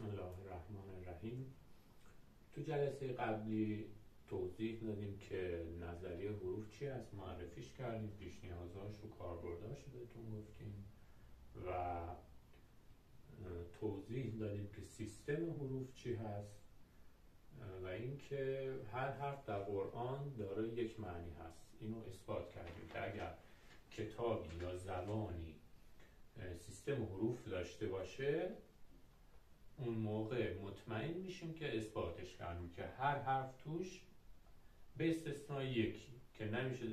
بسم الله الرحمن الرحیم. تو جلسه قبلی توضیح دادیم که نظریه حروف چی است، معرفیش کردیم، پیش نیازاش و کاربرداش بهتون گفتیم و توضیح دادیم که سیستم حروف چی هست و اینکه هر حرف در قرآن داره یک معنی هست. اینو اثبات کردیم که اگر کتابی یا زبانی سیستم حروف داشته باشه اون موقع مطمئن میشیم که اثباتش کردیم که هر حرف توش به استثنای یکی که نمیشه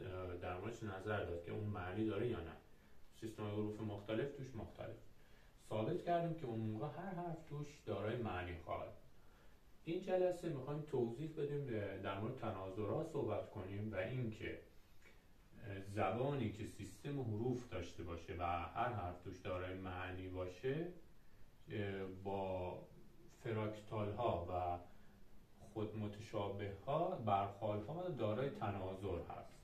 در موردش نظر داد که اون معنی داره یا نه، سیستم حروف مختلف توش مختلف ثابت کردیم که اون موقع هر حرف توش دارای معنی خواهد. این جلسه میخوایم توضیح بدیم، در مورد تناظرها صحبت کنیم و اینکه زبانی که سیستم حروف داشته باشه و هر حرف توش دارای معنی باشه با فراکتال ها و خود متشابه ها برخوال ها دارای تناظر هست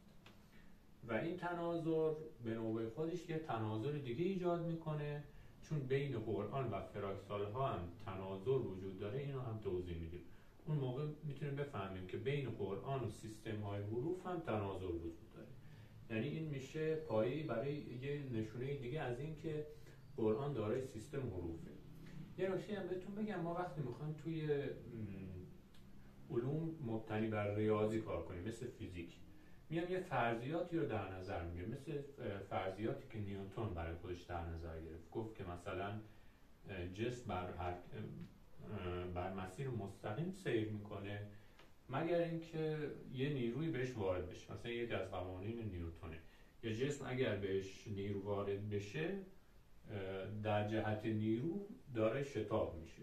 و این تناظر به نوبه خودش یه تناظر دیگه ایجاد میکنه، چون بین قرآن و فراکتال ها هم تناظر وجود داره. اینو هم توضیح میدیم. اون موقع میتونیم بفهمیم که بین قرآن و سیستم های حروف هم تناظر وجود داره. یعنی این میشه پایه‌ای برای یه نشونه دیگه از این که قرآن دارای سیستم حروفه. یه نکته هم بهتون بگم، ما وقتی میخوایم توی علوم مبتنی بر ریاضی کار کنیم مثل فیزیک، میام یه فرضیاتی رو در نظر میگیرم، مثل فرضیاتی که نیوتن برای خودش در نظر گرفت. گفت که مثلا جسم بر مسیر مستقیم سیر میکنه مگر اینکه یه نیروی بهش وارد بشه. مثلا یکی از قوانین نیوتنه، یه جسم اگر بهش نیرو وارد بشه در جهت نیرو داره شتاب میشه.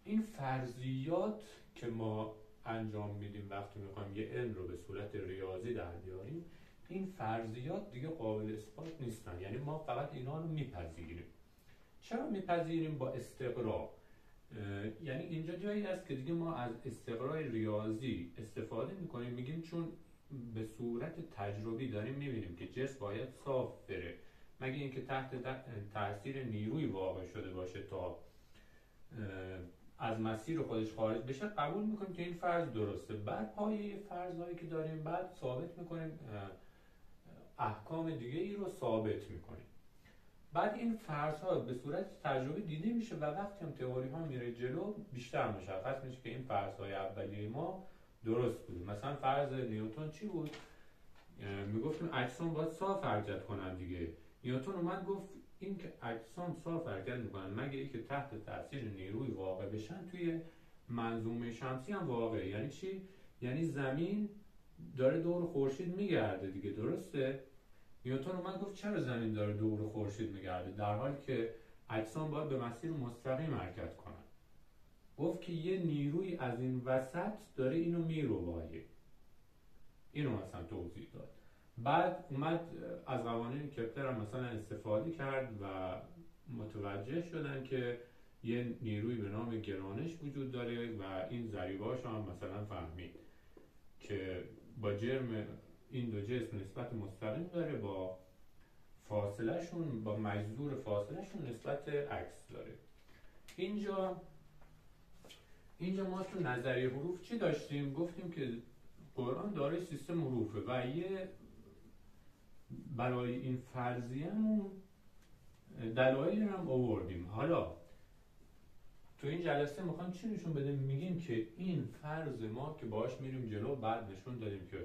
این فرضیات که ما انجام میدیم وقتی میخوایم یه علم رو به صورت ریاضی در بیاریم، این فرضیات دیگه قابل اثبات نیستن، یعنی ما فقط اینا رو میپذیریم. چرا میپذیریم؟ با استقرا. یعنی اینجا جایی است که دیگه ما از استقرای ریاضی استفاده میکنیم، میگیم چون به صورت تجربی داریم میبینیم که جسم باید صاف بره مگه اینکه تحت تاثیر نیروی واقع شده باشه تا از مسیر خودش خارج بشه، قبول میکنیم که این فرض درسته. بعد پایه فرضایی که داریم بعد ثابت میکنیم، احکام دیگه ای رو ثابت میکنیم. بعد این فرض ها به صورت تجربی دیده میشه و وقتی هم تئوری ها میره جلو بیشتر مشخص میشه که این فرض های اولیه ما درست بود. مثلا فرض نیوتن چی بود؟ میگفتیم اجسام باید صاف حرکت کنن دیگه. نیوتن اومد گفت این که اجسام صاف حرکت میکنن مگه اینکه تحت تاثیر نیروی واقع بشن توی منظومه شمسی هم واقع. یعنی چی؟ یعنی زمین داره دور خورشید میگرده دیگه، درسته؟ نیوتن اومد گفت چرا زمین داره دور خورشید میگرده در حالی که اجسام باید به مسیر مستقیم حرکت کنن؟ گفت که یه نیروی از این وسط داره اینو میروبایه. اینو مثلا توضیح داد. بعد اومد از قوانین کپلر هم مثلا استفاده کرد و متوجه شدن که یه نیروی به نام گرانش وجود داره و این ضریبه‌هاش هم مثلا فهمید که با جرم این دو جسم نسبت مستقیم داره، با فاصله شون، با مجذور فاصله شون نسبت عکس داره. اینجا ما تو نظریه حروف چی داشتیم؟ گفتیم که قرآن دارای سیستم حروفه و یه برای این فرضیه‌مون دلایلی هم آوردیم. حالا تو این جلسه میخوایم چی نشون بدیم؟ میگیم که این فرض ما که باهاش میریم جلو، بعد نشون دادیم که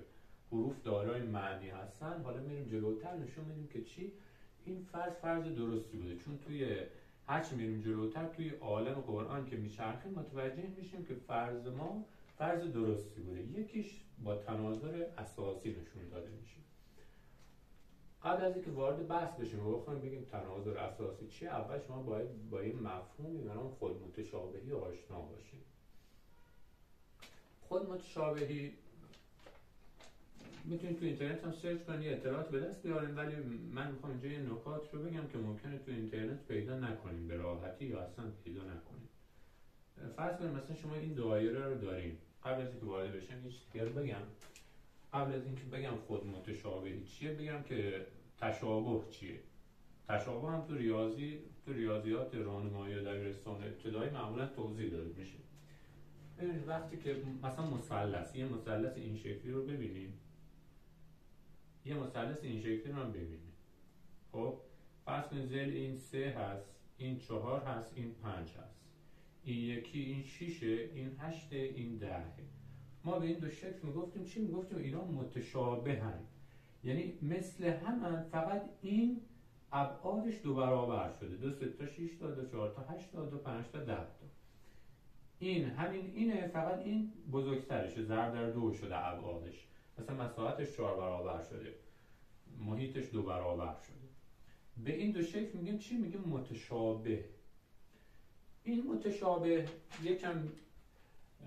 حروف دارای معنی هستن، حالا میریم جلوتر نشون بدیم که چی؟ این فرض درستی بوده، چون توی هرچی میریم جلوتر توی عالم قرآن که میچرخیم متوجه میشیم که فرض ما فرض درستی بوده. یکیش با تناظر اساسی نشون داده میشه. قبل از اینکه وارد بحث بشیم و بخوایم بگیم تناظر اساسی چیه، اول شما باید با این مفهومی به نام خود متشابهی آشنا باشید. خود متشابهی میتونید تو اینترنت هم سرچ کنید، اطلاعات به دست بیارین، ولی من میخوام اینجا یه نکات رو بگم که ممکنه تو اینترنت پیدا نکنیم به راحتی یا اصلا پیدا نکنیم. فرض کنید مثلا شما این دایره رو دارین. قبل از اینکه وارد بشم هیچ دیگه بگم. قبل از اینکه بگم خود متشابهی چیه، بگم که تشابه چیه. تشابه هم تو ریاضیات راهنمایی و دبیرستان ابتدایی معمولا توضیح داده میشه. ببینید وقتی که مثلا یه مثلث این شکلی رو ببینید، یه مثلث این شکلی رو هم ببینید. خب فرض کنید زل این 3 هست، این 4 هست، این 5 هست، این یکی، این 6، این 8، این 10. ما به این دو شکل میگفتیم چی؟ میگفتیم اینا متشابهن، یعنی مثل همن، فقط این ابعادش 2 برابر شده، 2 3 تا 6 تا 2 4 تا 8 تا 2 5 تا 10 تا. این همین اینه، فقط این بزرگترشه، ضرب در 2 شده ابعادش، مثلا مساحتش 4 برابر شده، محیطش 2 برابر شده. به این دو شکل میگیم چی؟ میگیم متشابه. این متشابه یکم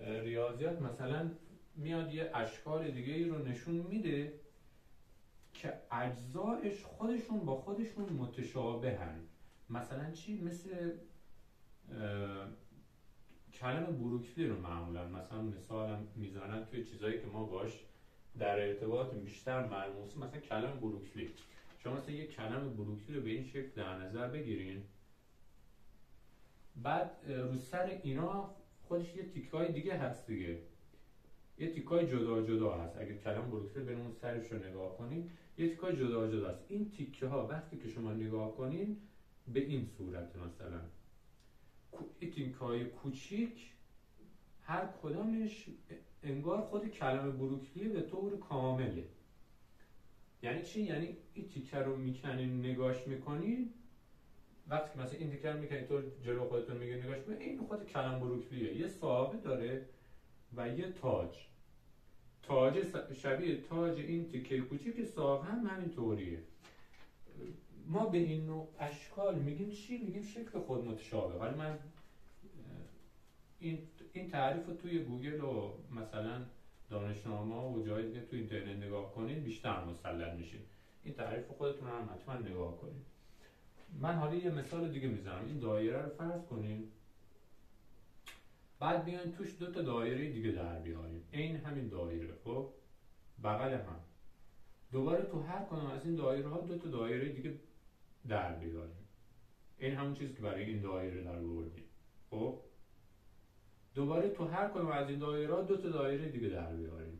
ریاضیات مثلا میاد یه اشکال دیگه ای رو نشون میده که اجزایش خودشون با خودشون متشابه هن. مثلا چی؟ مثل کلم بروکلی رو معمولا مثلا مثال میزنن توی چیزایی که ما باش در ارتباط بیشتر ملموس، مثلا کلم بروکلی. شما مثلا یک کلم بروکلی رو به این شکل در نظر بگیرین، بعد رو سر اینا خودش یه تیکای دیگه هست دیگه، یه تیکای جدا جدا هست. اگر کلم بروکلی بریم اون سرش رو نگاه کنین، یه تیکای جدا جدا هست. این تیکه ها وقتی که شما نگاه کنین به این صورت، مثلا این تیکای کوچیک هر کدامش انگار خود کلم بروکلی به طور کامله. یعنی چی؟ یعنی این تیکه رو میکنین نگاش میکنین، وقتی که مثلا این تیکه رو میکنین تو جلو خودتون میگه نگاش میکنین، این خود کلم بروکلیه، یه ساقه داره و یه تاج شبیه تاج این تیکه کوچیک ساقه هم همین طوریه. ما به این نوع اشکال میگیم چی؟ میگیم شکل خود متشابه. حالا من این تعریف رو توی گوگل و مثلا دانشنامه و جای دیگه توی اینترنت نگاه کنید بیشتر مسلط میشین. این تعریف خودتون هم حتما نگاه کنید. من حالا یه مثال دیگه میزنم. این دایره رو فرض کنین، بعد بیاین توش 2 تا دایره دیگه در بیاریم، این همین دایره، خب بغل هم. دوباره تو هر کدوم از این دایره ها 2 تا دایره دیگه در بیاریم، این همون چیزی که برای این دایره در آوردیم. خب دوباره تو هر کدوم از این دایره ها 2 تا دایره دیگه در بیاریم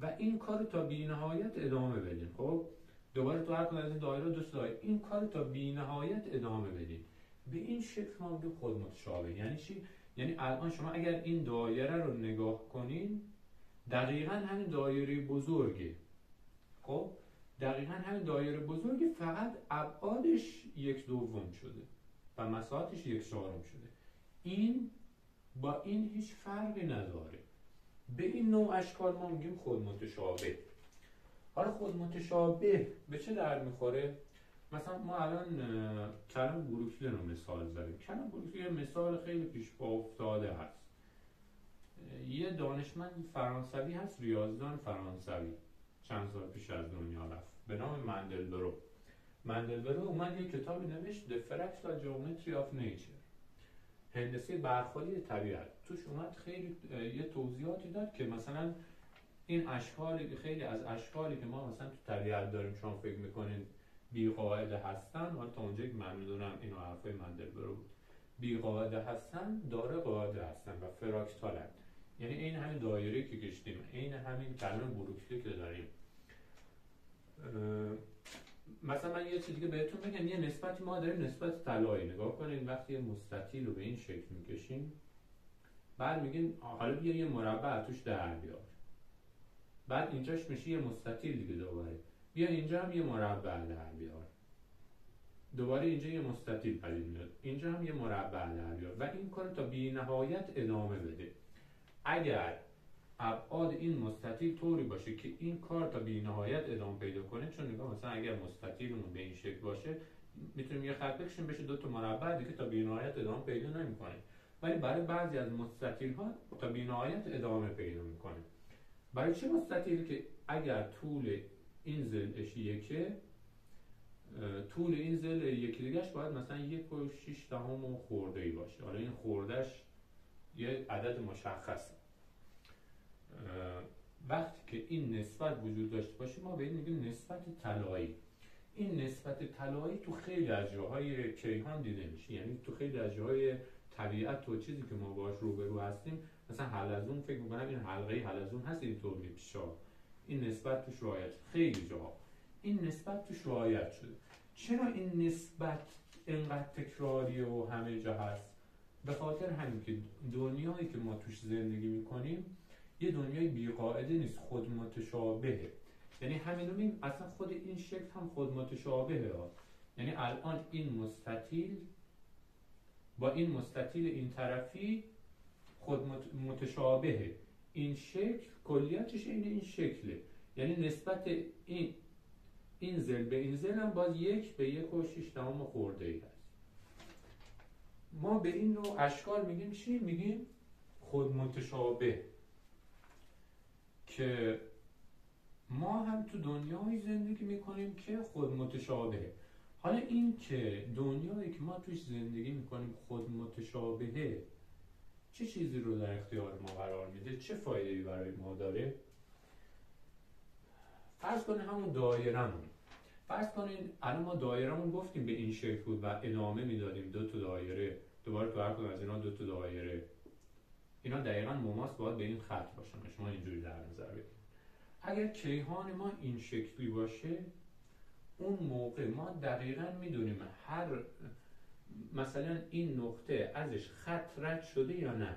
و این کار تا بی‌نهایت ادامه بدیم. خب دوباره تو هر کدوم از این دایره 2 تا دایره، این کار تا بی‌نهایت ادامه بدیم. به این شکل ما میگیم خود متشابه. یعنی چی؟ یعنی الان شما اگر این دایره رو نگاه کنین، دقیقاً همین دایره بزرگه. خب دقیقاً همین دایره بزرگه، فقط ابعادش 1/2 شده و مساحتش 1/4 شده. این با این هیچ فرقی نداره. به این نوع اشکال ما میگیم خود متشابه. حالا خود متشابه به چه درد میخوره؟ مثلا ما الان کلم بروکلی رو مثال زدیم. کلم بروکلی یه مثال خیلی پیش پا افتاده هست. یه دانشمند فرانسوی هست، ریاضیدان فرانسوی، چند سال پیش از دنیا رفت، به نام مندلبرو اومد یه کتابی نوشت The Fractal Geometry of Nature، هندسه برخوردی طبیعت. توش اومد خیلی یه توضیحاتی داد که مثلا این اشکال، خیلی از اشکالی که ما مثلا تو طبیعت داریم شما فکر میکنین بی قاعده هستن، حالا تا اونجایی که من میدونم اینو حرفای مندلبرو بود، بی قاعده هستن، داره قاعده هستن و فراکتالن. یعنی این همین دایره‌ای که کشتیم، این همین کلم بروکلی که داریم. مثلا من یه چیز دیگه بهتون بگم، یه نسبتی ما داریم، نسبت طلایی. نگاه کنین وقتی یه مستطیل رو به این شکل میکشیم، بعد میگیم حالا بیا یه مربع توش در بیار، بعد اینجاش میشه یه مستطیل دیگه، دوباره بیا اینجا هم یه مربع در بیار، دوباره اینجا یه مستطیل پدید میاد، اینجا هم یه مربع در بیار و این کار تا بی‌نهایت ادامه بده. اگر ابعاد این مستطیل طوری باشه که این کار تا بی‌نهایت ادامه پیدا کنه، چون نگاه مثلا اگر مستطیلمون به این شکل باشه میتونیم یه خط بکشیم بشه 2 تا مربع دیگه تا بی‌نهایت ادامه پیدا نمیکنه، ولی برای بعضی از مستطیل ها تا بی‌نهایت ادامه پیدا میکنه. برای چه مستطیلی؟ که اگر طول این ضلعش یکه، طول این ضلع یکی دیگه‌اش باید مثلا 1.6 خورده‌ای باشه. حالا این خورده‌اش یه عدد مشخصه. وقتی که این نسبت وجود داشته باشه ما به این میگیم نسبت طلایی. این نسبت طلایی تو خیلی از جاهای کیهان دیده میشه، یعنی تو خیلی از جاهای طبیعت و چیزی که ما باهاش روبرو هستیم، مثلا حلزون، فکر میکنم این حلقه حلزون هست اینطور میپیشه، این نسبت توش رعایت خیلی جاها این نسبت توش رعایت شده. چرا این نسبت اینقدر تکراریه و همه جا هست؟ به خاطر همین که دنیایی که ما توش زندگی میکنیم یه دنیای بی‌قاعده نیست، خود متشابهه. یعنی همین رو میگیم اصلا خود این شکل هم خود متشابهه ها. یعنی الان این مستطیل با این مستطیل این طرفی خود متشابهه، این شکل کلیتش این شکله. یعنی نسبت این زل به این زل هم باز 1:1.6 خورده ای هست. ما به این نوع اشکال میگیم چی؟ میگیم خود متشابه، که ما هم تو دنیایی زندگی میکنیم که خود متشابهه. حالا این که دنیایی که ما توش زندگی میکنیم خود متشابهه چه چیزی رو در اختیار ما قرار میده؟ چه فایده‌ای برای ما داره؟ فرض کنید همون دایره‌مون، فرض کنید الان ما دایره‌مون گفتیم به این شکل بود و ادامه میدادیم 2 تا دایره، دوباره تو هر کدوم از اینا 2 تا دایره، اینا دقیقاً مماس باید به این خط باشن. شما اینجوری در نظر بگیرید اگر کیهان ما این شکلی باشه، اون موقع ما دقیقاً میدونیم هر مثلا این نقطه ازش خط رد شده یا نه.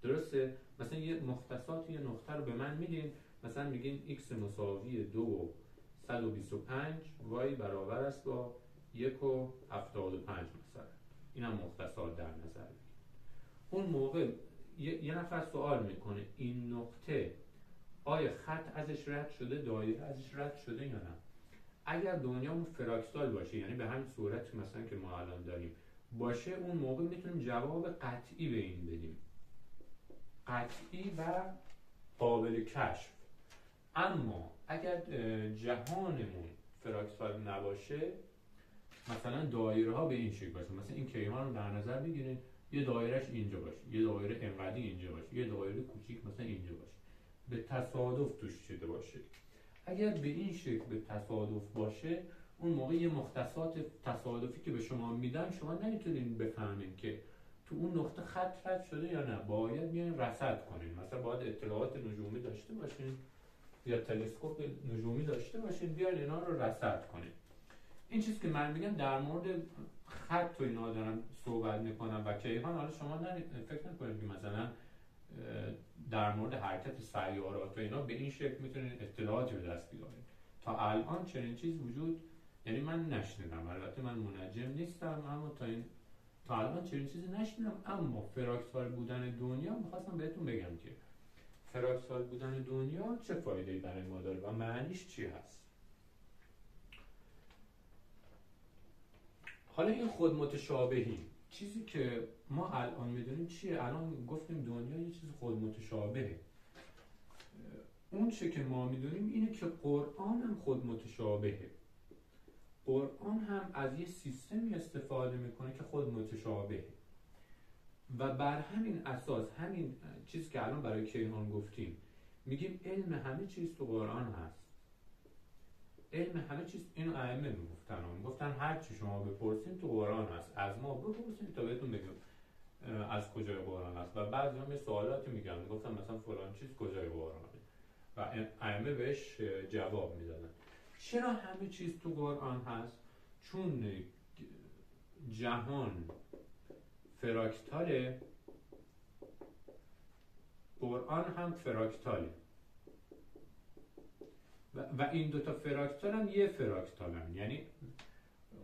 درسته؟ مثلا یه مختصات یه نقطه رو به من میدین، مثلا میگین x مساوی 2.125 y برابر است با 1.75 مثلا، این هم مختصات در نظر بگیر. اون موقع یه نفر سوال میکنه این نقطه آیا خط ازش رد شده، دایره ازش رد شده یا نه؟ اگر دنیامون فراکتال باشه، یعنی به همین صورت مثلا که ما الان داریم باشه، اون موقع میتونیم جواب قطعی به این بدیم، قطعی و قابل کشف. اما اگر جهانمون فراکتال نباشه، مثلا دایره ها به این شکل باشه، مثلا این کیهان رو در نظر بگیرید یه دایرهش اینجا باشه، یه دایره انقدی اینجا باشه، یه دایره کوچیک مثلا اینجا باشه، به تصادف توش شده باشه. اگر به این شکل به تصادف باشه، اون موقع یه مختصات تصادفی که به شما میدن شما نمیتونین بفهمین که تو اون نقطه خط رد شده یا نه، باید بیاین رصد کنین. مثلا باید اطلاعات نجومی داشته باشین یا تلسکوپ نجومی داشته باشین، بیاین اینا رو رصد کنین. این چیزی که من میگم در مورد خط و اینا دارم صحبت میکنم و کیهان. حالا شما فکر نکنید که مثلا در مورد حرکت سیارات و اینا به این شکل میتونین اطلاعاتی به دست بیارین. تا الان چنین چیز وجود، یعنی من نشنیدم، البته من منجم نیستم، اما تا الان چنین چیزی نشنیدم. اما فراکتال بودن دنیا میخواستم بهتون بگم که فراکتال بودن دنیا چه فایده‌ای برای ما داره و معنیش چی هست. حالا این خود متشابهی، چیزی که ما الان میدونیم چیه؟ الان گفتیم دنیا یه چیز خود متشابهه. اون چه که ما میدونیم اینه که قرآن هم خود متشابهه. قرآن هم از یه سیستمی استفاده میکنه که خود متشابهه و بر همین اساس، همین چیز که الان برای کیهان گفتیم، میگیم علم همه چیز تو قرآن هست. علم همه چیز، اینو ائمه میگفتن هر چی شما بپرسین تو قرآن هست، از ما بپرسین تا بهتون بگم از کجای قرآن هست. و بعضی هم یه سوالاتی میگفتن مثلا فلان چیز کجای قرآنه و ائمه بهش جواب میدادن. چرا همه چیز تو قرآن هست؟ چون جهان فراکتاله، قرآن هم فراکتاله و این دوتا فراکتال هم یه فراکتال هم. یعنی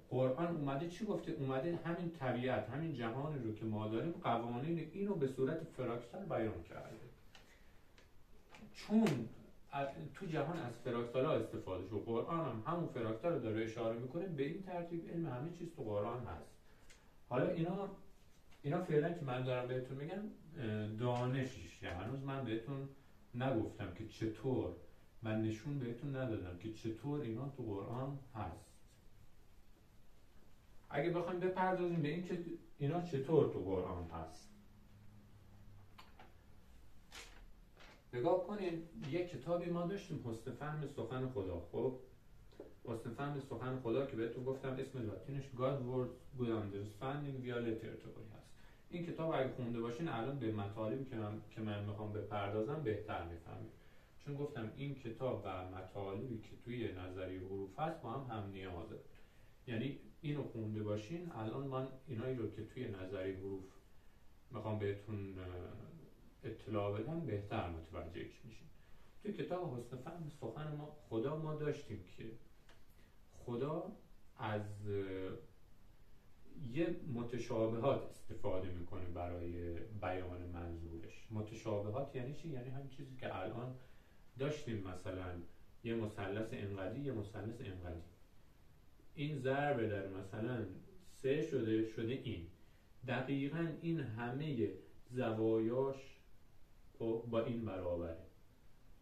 قرآن اومده چی گفته؟ اومده همین طبیعت، همین جهان رو که ما داریم، قوانین اینو به صورت فراکتال بیان کرده. چون تو جهان از فراکتال ها استفاده شد، قرآن هم همون فراکتال رو داره اشاره میکنه. به این ترتیب علم همه چیز تو قرآن هست. حالا اینا فعلا که من دارم بهتون میگم دانشیشه، هنوز من بهتون نگفتم که چطور، من نشون بهتون ندادم که چطور اینا تو قرآن هست. اگه بخوایم بپردازیم به این که اینا چطور تو قرآن هست، نگاه کنید. یک کتابی ما داشتیم، حسن فهم سخن خدا. خب حسن فهم سخن خدا که بهتون گفتم اسم لاتینش God Word Good Understanding via Literature هست. این کتاب اگه خونده باشین الان به مطالبی که من میخوام بپردازم بهتر میفهمید، چون گفتم این کتاب و مطالبی که توی نظریه حروف هست با هم نیازه. یعنی اینو خونده باشین الان من اینایی رو که توی نظریه حروف میخوام بهتون اطلاع بدم بهتر متوجهش میشین. توی کتاب حسن فهم سخن خدا ما داشتیم که خدا از یه متشابهات استفاده میکنه برای بیان منظورش. متشابهات یعنی چی؟ یعنی همین چیزی که الان داشتیم، مثلا یه مثلث انقدی یه مثلث انقدی، این ضرب در مثلا 3 شده این، دقیقاً این همه زوایاش با این برابره،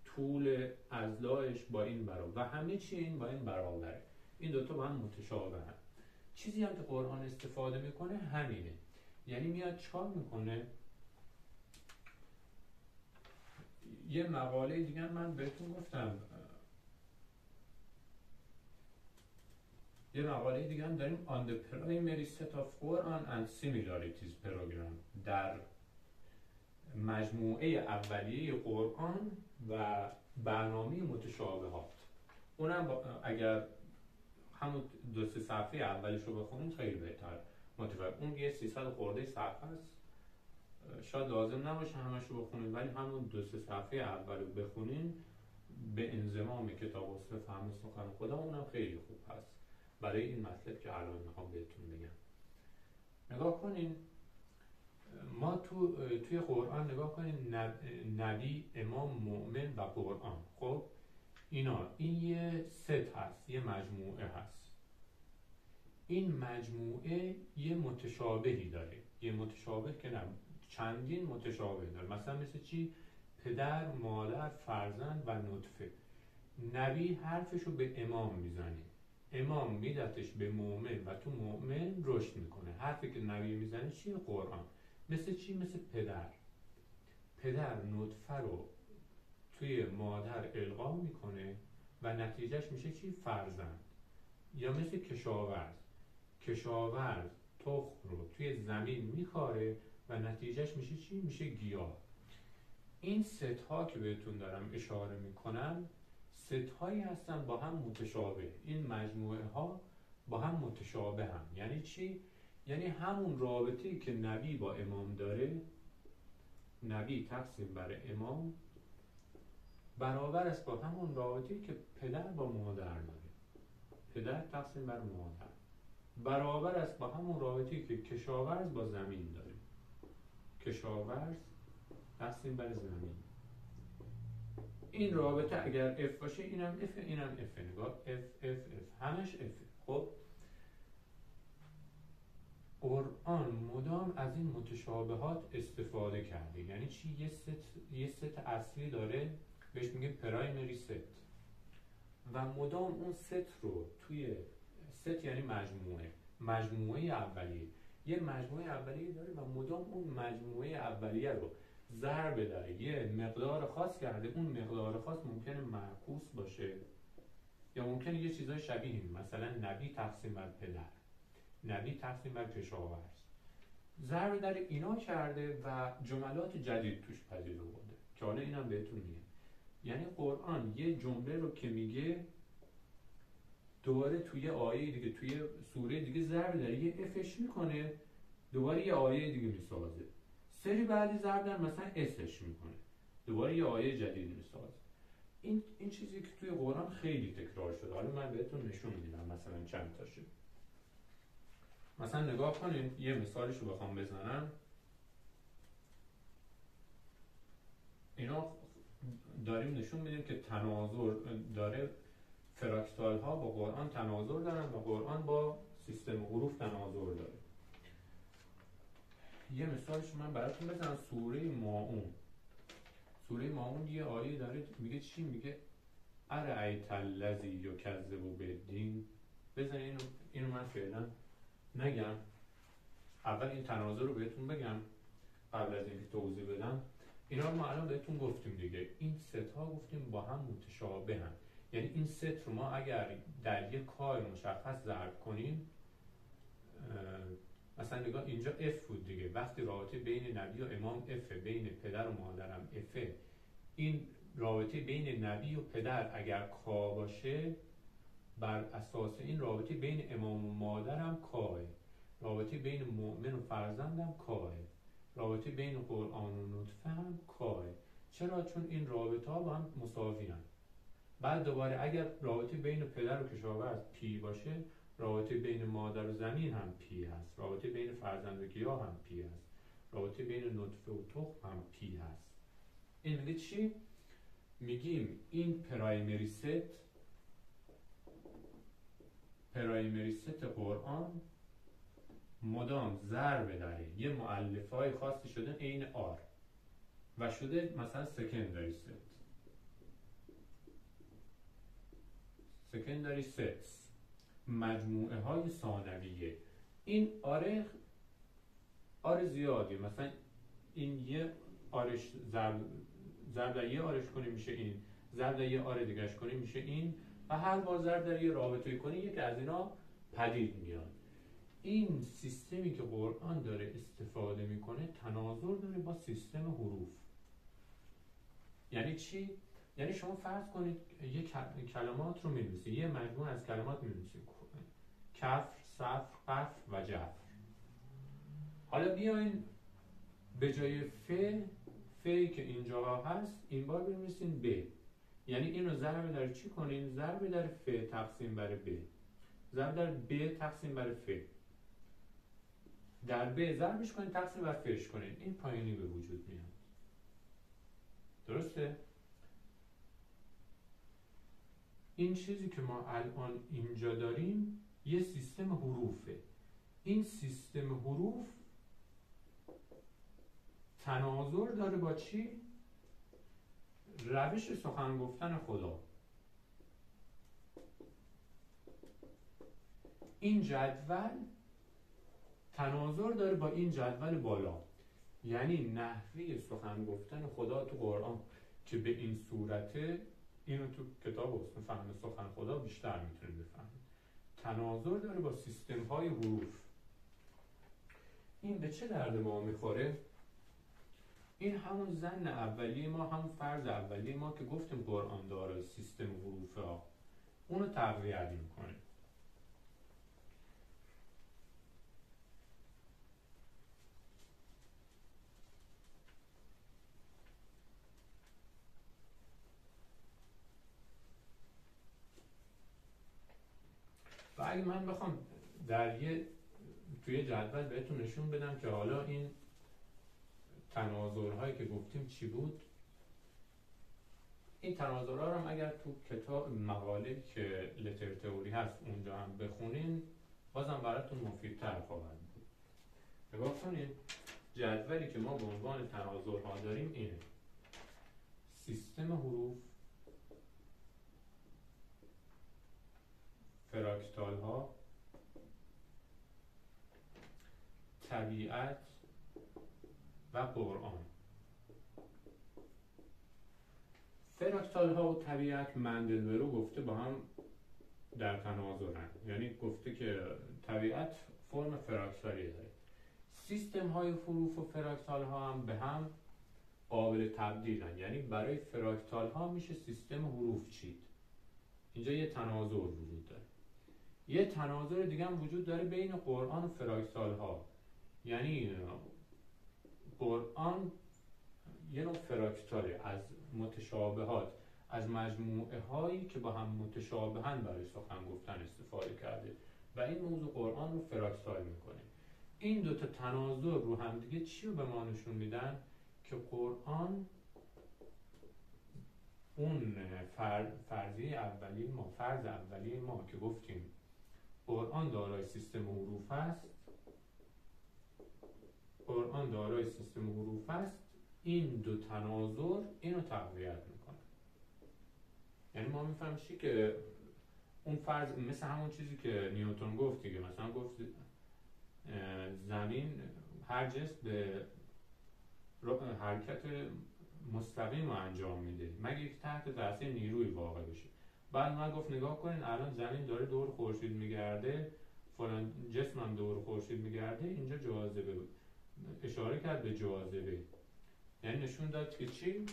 طول اضلاعش با این برابره و همه چی این با این برابره. این دوتا با هم متشابه هم. چیزی هم که قرآن استفاده میکنه همینه، یعنی میاد چکار میکنه. یه مقاله دیگه من بهتون گفتم، یه مقاله دیگه هم داریم on the primary set of Quran and similarities program، در مجموعه اولیه قرآن و برنامه متشابهات. اونم اگر همون 2-3 صفحه اولش رو بخونیم خیلی بهتر متفاوت. اون یه 300 خورده صفحه است، شاید لازم نباشه همش رو بخونیم، ولی همون 2-3 صفحه اول رو بخونیم به انضمام کتاب حسن فهم سخن خدا، اونم خیلی خوب هست برای این مطلب که الان میخوام بهتون بگم. نگاه کنین، ما توی قرآن نگاه کنین، نبی، امام، مؤمن و قرآن. خب این یه ست هست، یه مجموعه هست. این مجموعه یه متشابهی داره، یه متشابه که نه، چندین متشابه داره. مثلا مثل چی؟ پدر، مادر، فرزند و نطفه. نبی حرفشو به امام میزنه، امام میدتش به مؤمن و تو مؤمن رشد میکنه. حرفی که نبی میزنه چیه؟ قرآن. مثل چی؟ مثل پدر نطفه رو توی مادر القا میکنه و نتیجهش میشه چی؟ فرزند. یا مثل کشاورز تخم رو توی زمین میکاره و نتیجهش میشه چی؟ میشه گیاه. این ست ها که بهتون دارم اشاره میکنم ست هایی هستن با هم متشابه. این مجموعه ها با هم متشابه هم. یعنی چی؟ یعنی همون رابطه‌ای که نبی با امام داره، نبی تقسیم بر امام، برابر است با همون رابطه‌ای که پدر با مادر داره، پدر تقسیم بر مادر، برابر است با همون رابطه‌ای که کشاورز با زمین داره، کشاورز تقسیم بر زمین. این رابطه اگر اف باشه اینم اف، اینم اف. نگاه اف همش اف. خب قرآن مدام از این متشابهات استفاده کرده. یعنی چی؟ یه ست اصلی داره بهش میگه پرایمری ست و مدام اون ست رو توی ست، یعنی مجموعه اولیه، یه مجموعه اولیه داره و مدام اون مجموعه اولیه رو ضرب داره یه مقدار خاص کرده. اون مقدار خاص ممکنه معکوس باشه یا ممکنه یه چیزای شبیه این، مثلا نبی تقسیم بر پدر، نبی تقسیم بر کشاورز، ضرب در اینا کرده و جملات جدید توش پدید آورده که حالا اینم بهتون میگم. یعنی قرآن یه جمله رو که میگه دوباره توی آیه دیگه، توی سوره دیگه ضرب داره یه افش میکنه، دوباره یه آیه دیگه میسازه، سری بعدی ضرب در مثلا اسش میکنه، دوباره یه آیه جدید میسازه. این چیزی که توی قرآن خیلی تکرار شده. حالا من بهتون نشون میدم مثلا چند تاشه. مثلا نگاه کنین، یه مثالش رو بخوام بزنم، اینا داریم نشون میدیم که تناظر داره، فراکتال ها با قرآن تناظر دارن و قرآن با سیستم حروف تناظر داره. یه مثالش من براتون بزنم. سوره ماعون یه آیه داره میگه چی؟ میگه ارأیت الذی یکذب بالدین. بزن اینو من فعلا نگم، اول این تناظر رو بهتون بگم قبل از اینکه توضیح بدم. اینا رو ما الان بهتون گفتیم دیگه، این ست ها گفتیم با هم متشابه هم. یعنی این ست رو ما اگر در یک کار مشخص ضرب کنیم مثلا نگاه اینجا اف بود دیگه، وقتی رابطه بین نبی و امام اف، بین پدر و مادرم اف، این رابطه بین نبی و پدر اگر کا باشه، بر اساس این رابطه بین امام و مادرم کاه، رابطه بین مؤمن و فرزندم کاه، رابطه بین قرآن و نطفه هم کاه. چرا؟ چون این رابطه ها با هم مساوی هم. بعد دوباره اگر رابطه بین پدر و کشاورز پی باشه، رابطه بین مادر و زمین هم پی هست، رابطه بین فرزند و گیاه هم پی هست، رابطه بین نطفه و تخم هم پی هست. این میگه چی؟ میگیم این پرایمری ست قرآن مدام ضرب داره یه مؤلفه‌های خاصی شده عین آر و شده مثلا سکندری ستس، مجموعه های ثانویه. این آر زیادی، مثلا این یه آرش ضرب در یه آرش کنی میشه این، ضرب در یه آر دیگهش کنی میشه این، و هر بار ضرب در یه رابطه کنی یک از اینا پدید میاد. این سیستمی که قرآن داره استفاده میکنه تناظر داره با سیستم حروف. یعنی چی؟ یعنی شما فرض کنید یک کلمات رو می‌نویسید، یه مجموعه از کلمات می‌نویسید، کفر، صفر، قفر و جفر. حالا بیاین به جای فی که اینجا هست این بار بنویسین ب. یعنی اینو ضرب در چی کنین؟ ضرب در ف تقسیم بر ب، ضرب در ب تقسیم بر ف، در ب ضربش کنین تقسیم بر فش کنین، این پایینی به وجود میاد. درسته؟ این چیزی که ما الان اینجا داریم یه سیستم حروفه. این سیستم حروف تناظر داره با چی؟ روش سخن گفتن خدا. این جدول تناظر داره با این جدول بالا، یعنی نحوه سخن گفتن خدا تو قرآن که به این صورته، اینو تو کتاب حسن فهم سخن خدا بیشتر میتونید بفهمید. تناظر داره با سیستم های حروف. این به چه درد ما میخوره؟ این همون ظن اولیه ما، همون فرض اولیه ما که گفتیم قرآن داره سیستم حروف ها، اونو تقویت میکنه. و اگه من بخوام توی جدول بهتون نشون بدم که حالا این تناظرهایی که گفتیم چی بود، این تناظرها رو هم اگر تو کتاب مقاله که لتر تئوری هست اونجا هم بخونین بازم براتون مفیدتر خواهد بود. نگاه کنید، جدولی که ما به عنوان تناظرها داریم اینه: سیستم حروف، فراکتال ها، طبیعت و قرآن. فراکتال ها و طبیعت مندلبرو گفته با هم در تناظرن، یعنی گفته که طبیعت فرم فراکتالی داره. سیستم های حروف و فراکتال ها هم به هم قابل تبدیلن، یعنی برای فراکتال ها میشه سیستم حروف چید. اینجا یه تناظر وجود داره. یه تناظر دیگه هم وجود داره بین قرآن و فراکتال ها، یعنی قرآن یه نوع فراکتاله از متشابهات، از مجموعه هایی که با هم متشابهن برای سخن گفتن استفاده کرده و این موضوع قرآن رو فراکتال میکنه. این دوتا تناظر رو هم دیگه چی رو به ما نشون میدن؟ که قرآن اون فرض اولیه ما که گفتیم قرآن دارای سیستم حروف است، این دو تناظر اینو تقویت میکنه. یعنی ما میفهمیم چی که اون فرض مثل همون چیزی که نیوتن گفت دیگه، مثلا گفت زمین هر جسم به حرکت مستقیم رو انجام میده مگه یک تحت تاثیر نیروی واقع بشه. بعد من گفت نگاه کنین الان زمین داره دور خورشید میگرده، فلان جسمم دور خورشید میگرده، اینجا جاذبه بود، اشاره کرد به جاذبه. یعنی نشون داد که چی؟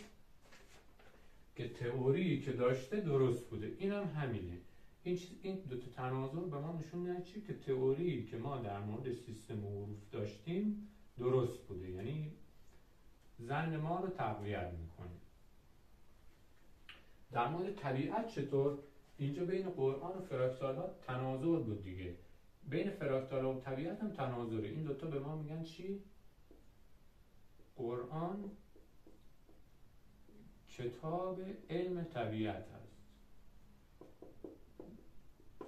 که تئوری که داشته درست بوده. اینم همینه. این دو تا تناظر به ما نشون میده چی؟ که تئوری که ما در مورد سیستم حروف داشتیم درست بوده. یعنی ظن ما رو تقویت میکنه. در مورد طبیعت چطور؟ اینجا بین قرآن و فراکتالات تناظر بود دیگه. بین فراکتالات و طبیعت هم تناظره. این دوتا به ما میگن چی؟ قرآن کتاب علم طبیعت هست.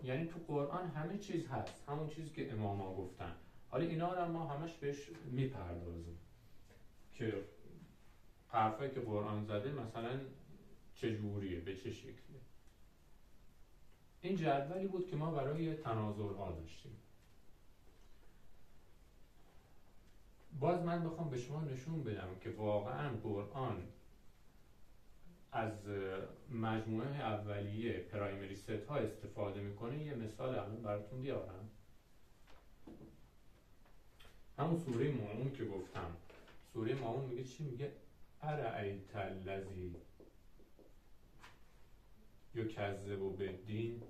یعنی تو قرآن همه چیز هست، همون چیزی که اماما گفتن. حالا اینا رو ما همش بهش میپردازیم که حرفایی که قرآن زده مثلا چجوریه، به چه شکله. این جدولی بود که ما برای تناظرها داشتیم. باز من بخوام به شما نشون بدم که واقعا قرآن از مجموعه اولیه پرایمری ست ها استفاده میکنه. یه مثال الان براتون بیارم. همون سوره ماعون که گفتم، سوره ماعون میگه چی؟ میگه ارأیت الذی یکذب بالدین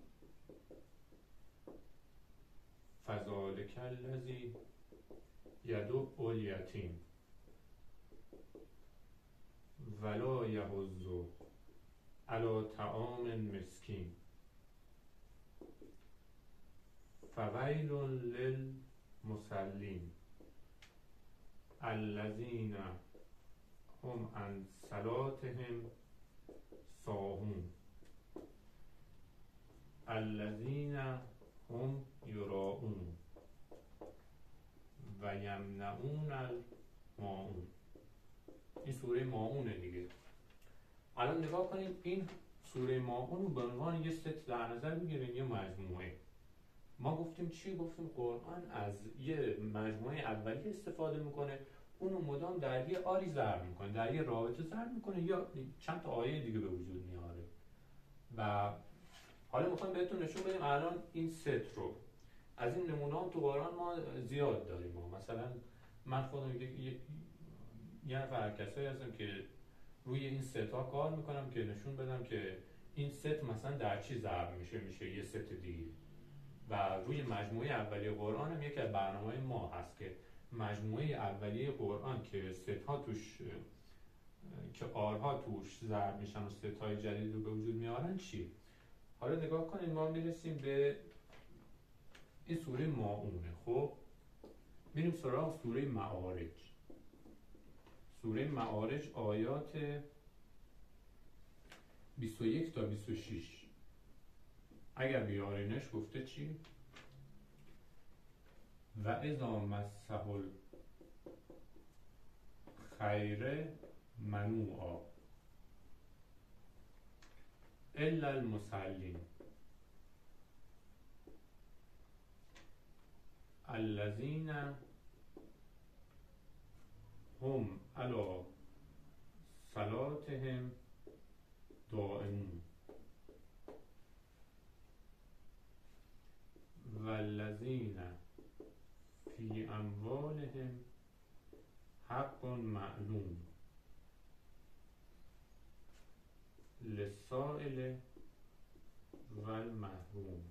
فذلک الذی یدعو الیتیم ولا یحض علی طعام مسکین فویل للمصلین الذین هم عن صلاتهم ساهون الذین هم یراؤون و یمنعون الماعون. این سوره ماعونه دیگه. الان نگاه کنیم این سوره ماعون رو به عنوان یه ست در نظر بگیریم، یه مجموعه. ما گفتیم چی؟ گفتیم قرآن از یه مجموعه اولیه استفاده میکنه، اونو مدام در یه آری ضرب میکنه، در یه رابطه ضرب میکنه یا چند تا آیه دیگه به وجود میاره. و حالا میخوایم بهتون نشون بدیم الان این ست رو. از این نمونه هم تو قرآن ما زیاد داریم. مثلا من خودم یه نفر کسایی هستم که روی این ست ها کار میکنم که نشون بدم که این ست مثلا در چی ضرب میشه یه ست دیگه. و روی مجموعه اولیه قرآن هم یکی از برنامه‌های ما هست که مجموعه اولیه قرآن که ست ها توش، که آرها توش ضرب میشن و ست های جدید رو به وجود میارن چی؟ حالا نگاه کنید، ما میرسیم به این سوره ماعونه. خب میریم سراغ سوره معارج. سوره معارج آیات 21 تا 26. اگر بیارینش گفته چی؟ و اذا مسه الخیر منوعا الا المصلین الذین هم علی صلاتهم دائمون والذین فی اموالهم حق معلوم للسائل والمحروم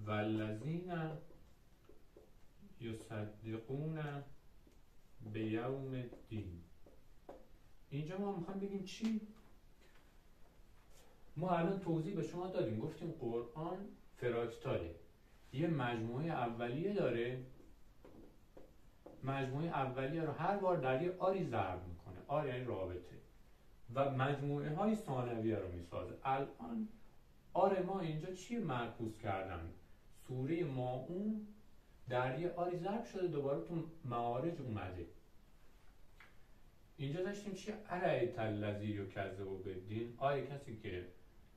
والذین یصدقون بیوم الدین. اینجا ما میخوایم بگیم چی؟ ما الان توضیح به شما دادیم، گفتیم قرآن فراکتاله، یه مجموعه اولیه داره، مجموعه اولیه رو هر بار در یه آری ضرب میکنه. آر یعنی رابطه، و مجموعه های ثانویه رو میسازه. الان آر ما اینجا چی معکوس کردن؟ سوره ماعون در یه آری ضرب شده، دوباره تو معارج اومده. اینجا داشتیم چی؟ ارأیت الذی یکذب بالدین، آیا کسی که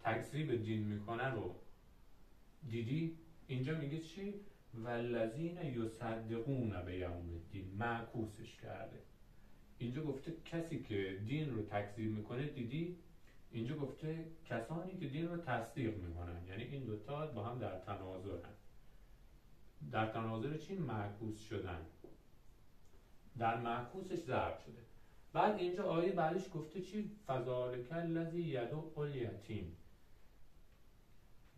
تکذیب دین میکنه رو دیدی؟ اینجا میگه چی؟ والذین یصدقون بیوم الدین، معکوسش کرده. اینجا گفته کسی که دین رو تکذیب میکنه دیدی؟ اینجا گفته کسانی که دین رو تصدیق میکنن، یعنی این دوتا با هم در تناظرن. در تناظر چی؟ معکوس شدن. در معکوسش ضرب شده. بعد اینجا آیه بعدش گفته چی؟ فذالک الذی یدعو الیتیم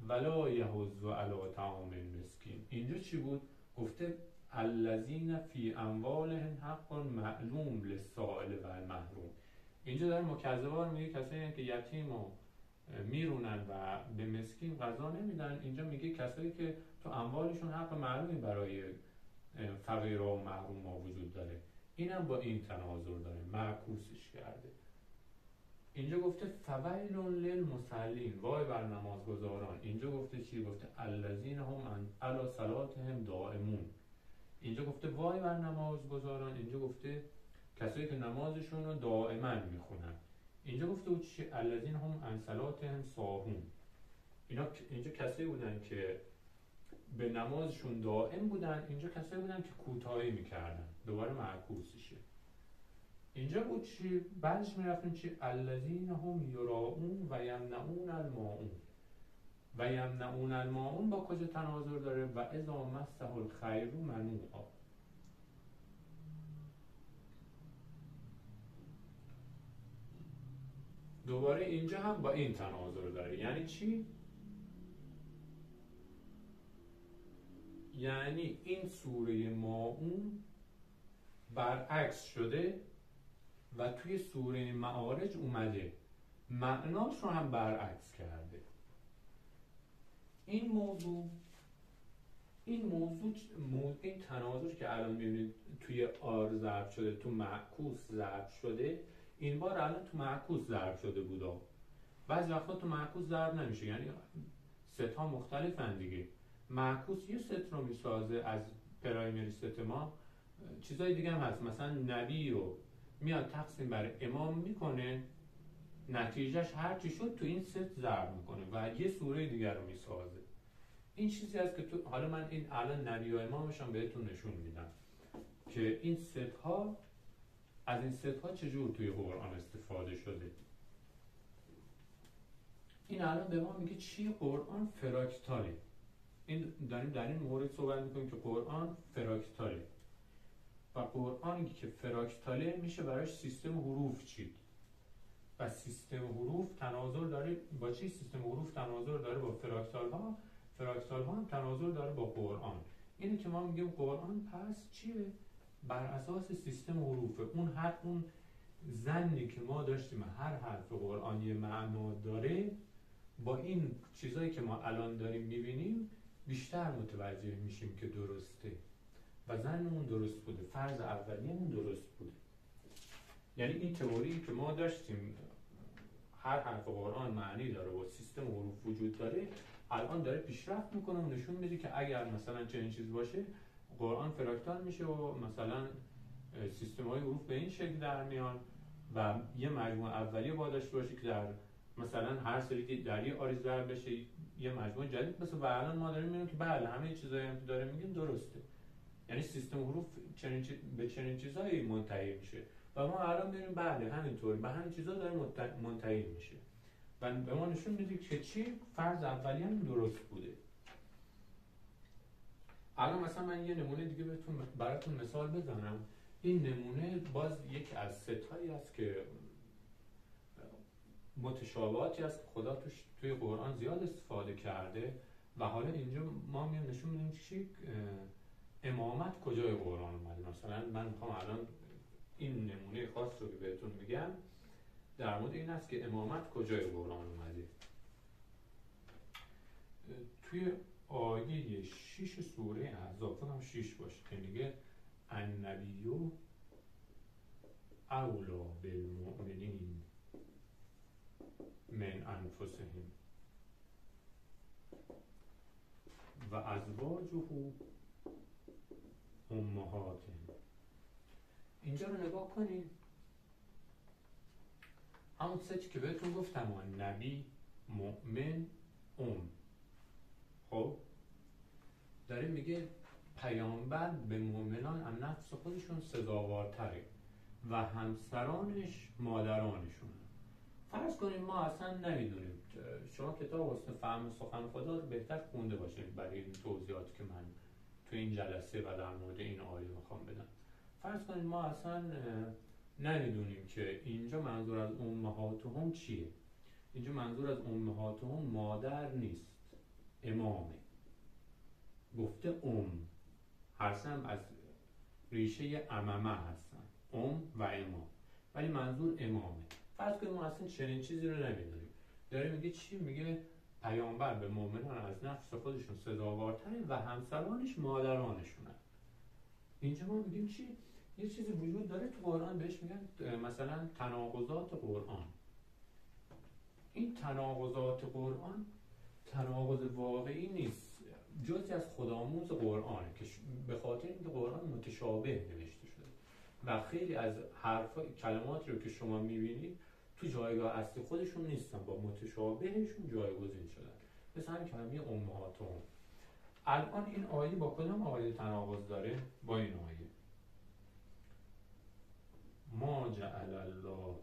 ولا یحض علی طعام المسکین. اینجا چی بود؟ گفته الذین فی اموالهم حق معلوم للسائل و المحروم. اینجا داره مکذبان میگه کسایی که یتیم و میرونن و به مسکین غذا نمیدن. اینجا میگه کسایی که تو اموالشون حق معلومی برای فقیرها و محرومها وجود داره. اینم با این تناظر داره، معکوسش کرده. اینجا گفته فویل للمصلین، وای بر نمازگزاران. اینجا گفته چی؟ گفته الذین هم علی صلاتهم دائمون. اینجا گفته وای بر نمازگزاران، اینجا گفته کسایی که نمازشون رو دائما میخونن. اینجا گفته چی؟ الذین هم عن صلاتهم ساهون. اینجا کسایی بودن که به نمازشون دائم بودن، اینجا کسایی بودن که کوتاهی میکردن. دوباره معکوسشه. اینجا بود چی؟ بعدش میرفتیم چی؟ الذین هم یراؤون و یمنعون الماعون. و یمنعون الماعون با کجا تناظر داره؟ و اذا مسه الخیر منوعا. دوباره اینجا هم با این تناظر داره. یعنی چی؟ یعنی این سوره ماعون برعکس شده و توی سوره معارج اومده معناش رو هم برعکس کرده. این تناظر که الان میبینید توی آر ضرب شده، تو معکوس ضرب شده، این بار الان تو معکوس ضرب شده بوده. بعضی وقتا تو معکوس ضرب نمیشه، یعنی ست ها مختلفن دیگه. معکوس یه ست رو میسازه از پرایمری ست ما، چیزای دیگه هم هست. مثلا نبی رو میاد تقسیم بر امام میکنه، نتیجهش هر چی شد تو این ست ضرب میکنه و یه سوره دیگر رو میسازه. این چیزی هست که تو حالا من این الان نبی و امامش هم بهتون نشون میدم که این ست ها، از این ست ها چجور توی قرآن استفاده شده. این الان به ما میگه چی؟ قرآن فراکتاله. این داریم در این مورد صحبت میکنیم که قرآن فراکتاله و قرآنی که فراکتاله میشه براش سیستم حروف چید و سیستم حروف تناظر داره با چی؟ سیستم حروف تناظر داره با فراکتال ها، فراکتال ها هم تناظر داره با قرآن. اینه که ما میگیم قرآن پس چیه؟ بر اساس سیستم حروفه. اون ظنی که ما داشتیم هر حرف قرآن یه معنا داره، با این چیزایی که ما الان داریم میبینیم بیشتر متوجه میشیم که درسته و ظنمون درست بوده، فرض اولیه‌مون درست بوده. یعنی این تئوری که ما داشتیم هر حرف قرآن معنی داره و سیستم حروف وجود داره، الان داره پیشرفت میکنه و نشون میده که اگر مثلا چنین چیز باشه قرآن فراکتال میشه و مثلا سیستم های حروف به این شکل در میان و یه مجموعه اولیه با داشته باشه که در مثلا هر سری در یه آری ضرب بشه یه مجموعه جدید بشه و الان ما داریم میبینیم که بله همه چیزایی هم که داره میگیم درسته. یعنی سیستم حروف به چنین چیزایی منتهی میشه و ما الان میبینیم بله همینطوری به همین چیزا داره منتهی میشه و به ما نشون میده که چی؟ فرض اولیه هم درست بوده. الان مثلا من یه نمونه دیگه براتون مثال بزنم. این نمونه باز یک از ستایی است که متشابهاتی است که خدا توی قرآن زیاد استفاده کرده و حالا اینجا ما میام نشون میدیم چی؟ امامت کجای قرآن اومده. مثلا من میخوام الان این نمونه خاص رو که بهتون میگم در مورد این است که امامت کجای قرآن اومده. توی آیه 6 سوره احزاب، فکرم 6 باشه که میگه النبی اولی بالمؤمنین من انفسهم و ازواجه امهاتهم. اینجا رو نگاه کنید، همون سه که بهتون گفتم نبی، مؤمن، خب داره میگه پیامبر به مؤمنان از نفس خودشون سزاوارتره و همسرانش مادرانشون. فرض کنید ما اصلا نمیدونیم، شما کتاب حسن فهم سخن خدا رو بهتر خونده باشید برای این توضیحاتی که من تو این جلسه و در مورد این آیه میخوام بدم. فرض کنید ما اصلا نمیدونیم که اینجا منظور از امهاتهم چیه. اینجا منظور از امهاتهم مادر نیست، امامه. گفته هستن از ریشه اممه هستن، و امام، ولی منظور امامه. فرض کنید ما اصلا چنین چیزی رو نمیدونیم. داره میگه چی؟ میگه پیامبر به مؤمنان از نفس خودشون سزاوارتره و همسرانش مادرانشونن. اینجا ما میگیم چی؟ یه چیزی وجود داره تو قرآن بهش میگن مثلا تناقضات قرآن. این تناقضات قرآن تناقض واقعی نیست، جزئی از خودآموز قرآنه که به خاطر اینکه قرآن متشابه نوشته شده و خیلی از کلماتی رو که شما میبینید تو جایگاه اصلی خودشون نیستن، با متشابهشون جایگزین شدن. مثلا همین کلمه امهاتهم. الان این آیه با کدام آیه تناقض داره؟ با این آیه ما جعل الله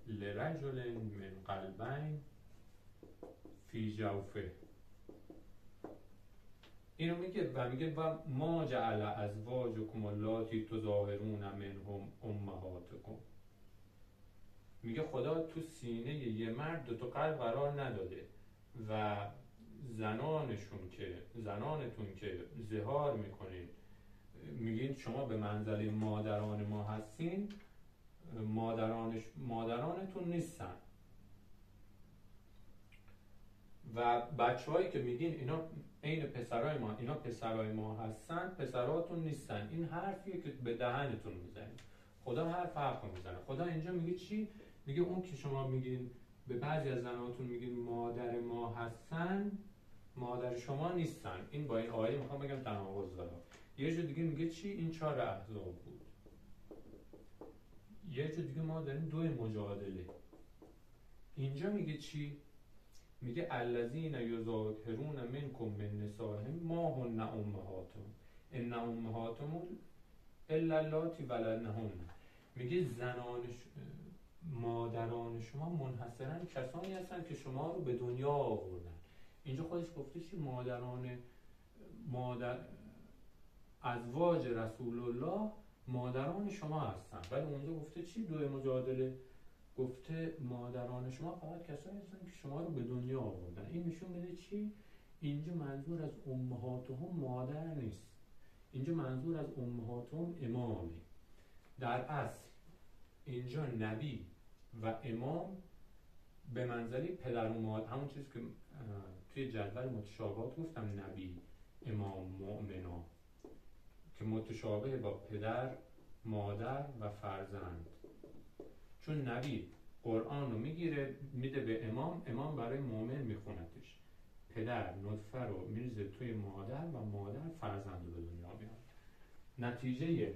لرجل من قلبین فی جوفه. اینو میگه و میگه و ما جعل ازواجکم اللاتی تظاهرون منهم امهاتکم. میگه خدا تو سینه یه مرد دو تا قلب قرار نداده و زنانتون که ظهار میکنید میگین شما به منزله مادران ما هستین، مادرانتون نیستن. و بچه‌هایی که میگین اینا عین پسرای ما، اینا پسرای ما هستن، پسراتون نیستن. این حرفیه که به دهنتون میزنید. خدا حرف میزنه. خدا اینجا میگه چی؟ میگه اون که شما میگین به بعضی از زناتون میگین مادر ما هستن، مادر شما نیستن. این با این آیه میخوام بگم تناقض داره. یه جا دیگه میگه چی؟ این 4 احزاب بود. یه جا دیگه ما داریم 2 مجادله. اینجا میگه چی؟ میگه الذین یظاهرون منکم من نسائهم ما هن امهاتهم ان امهاتهم الا اللاتی ولدنهن. میگه مادران شما منحصرا کسانی هستن که شما رو به دنیا آوردن. اینجا خودش گفته چی؟ مادر ازواج رسول الله مادران شما هستن، ولی اونجا گفته چی؟ 2 مجادله گفته مادران شما فقط کسانی هستن که شما رو به دنیا آوردن. این نشون میده چی؟ اینجا منظور از امهاتهم مادر نیست، اینجا منظور از امهاتهم امامه. در اصل اینجا نبی و امام به منزله پدر و مادر، همون چیزی که توی جدول متشابهات گفتم، نبی، امام، مؤمنا، که متشابه با پدر، مادر و فرزند. چون نبی قرآن رو میگیره میده به امام برای مؤمن میخونتش، پدر نطفه رو میریزه توی مادر و مادر فرزند رو به دنیا میاره. نتیجه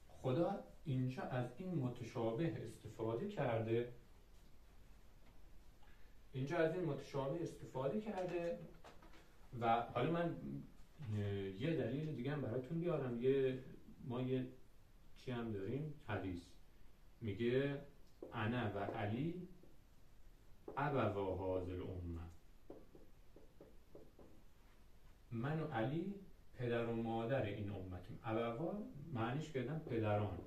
خدا اینجا از این متشابه استفاده کرده، و حالا من یه دلیل دیگه هم براتون بیارم. ما یه چی هم داریم، حدیث میگه انا و علی ابوا هذه الامه. من و علی پدر و مادر این امتیم. ابوا معنیش کردن پدران،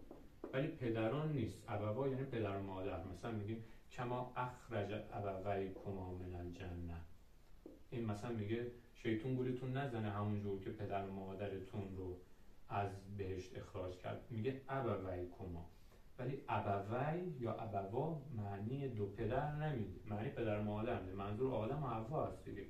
ولی پدران نیست. ابوا یعنی پدر و مادر. مثلا میگیم کما اخرج ابویکما من الجنه. این مثلا میگه شیطون گولتون نزنه همونجور که پدر و مادرتون رو از بهشت اخراج کرد. میگه ابویکما، ولی ابوی یا ابوا معنی 2 پدر نمیده، معنی پدر و مادر میده. منظور آدم و حوا هست دیگه.